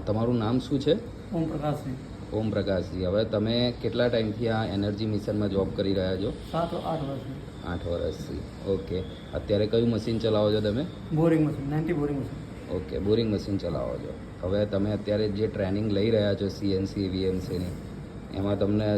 તમારું નામ શું છે? ઓમ પ્રકાશસિંહ. ઓમ પ્રકાશજી. હવે તમે કેટલા ટાઈમથી આ એનર્જી મિશનમાં જોબ કરી રહ્યા છો? 7-8 વર્ષથી. 8 વર્ષથી. ઓકે. અત્યારે કયું મશીન ચલાવો છો તમે? Boring machine, 90 boring machine. Okay, boring machine ચલાવો છો. હવે તમે અત્યારે જે ટ્રેનિંગ લઈ રહ્યા છો સીએનસી વીએમસીની, એમાં તમને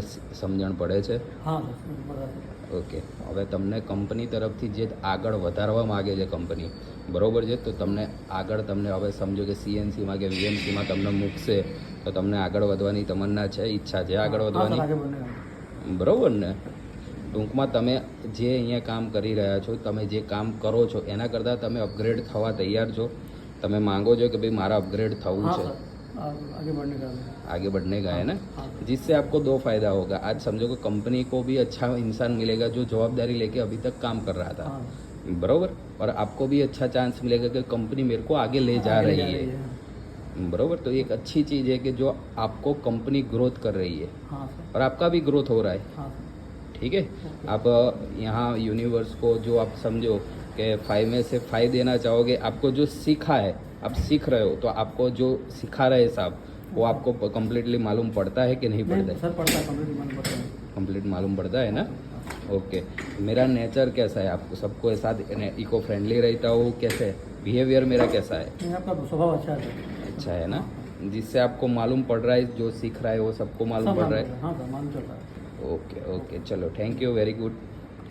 સમજણ પડે છે? હા સર, બરાબર. ઓકે. હવે તમને કંપની તરફથી જે આગળ વધારવા માગે છે કંપની, બરોબર છે, તો તમને આગળ તમને હવે સમજો કે સીએનસીમાં કે વીએમસીમાં તમને મૂકશે તો તમને આગળ વધવાની તમન્ના છે, ઈચ્છા છે આગળ વધવાની? આગે બને. બરોબર ને? ટૂંકમાં તમે જે અહીંયા કામ કરી રહ્યા છો, તમે જે કામ કરો છો એના કરતાં તમે અપગ્રેડ થવા તૈયાર છો? તમે માંગો છો કે ભાઈ મારા અપગ્રેડ થવું છે? आगे बढ़ने का आगे बढ़ने का है ना, जिससे आपको 2 फायदा होगा. आज समझो कि कंपनी को भी अच्छा इंसान मिलेगा जो जवाबदारी लेके अभी तक काम कर रहा था, बरोबर, और आपको भी अच्छा चांस मिलेगा कि कंपनी मेरे को आगे ले जा रही है, बरोबर. तो एक अच्छी चीज़ है कि जो आपको कंपनी ग्रोथ कर रही है और आपका भी ग्रोथ हो रहा है. ठीक है. आप यहाँ यूनिवर्स को जो आप समझो कि 5 में से 5 देना चाहोगे, आपको जो सीखा है आप सीख रहे हो, तो आपको जो सिखा रहे साहब वो आपको कंप्लीटली मालूम पड़ता है कि नहीं पड़ता है? सर पड़ता है, कंप्लीट मालूम पड़ता है. कंप्लीट मालूम पड़ता है ना. ओके. मेरा नेचर कैसा है? आपको सबको साथ इको फ्रेंडली रहता हूँ, कैसे बिहेवियर मेरा कैसा है? आपका स्वभाव अच्छा है. अच्छा है ना, जिससे आपको मालूम पड़ रहा है, जो सीख रहा है वो सबको मालूम पड़ रहा है. हाँ सर, मालूम चल रहा है. ओके ओके, चलो, थैंक यू, वेरी गुड.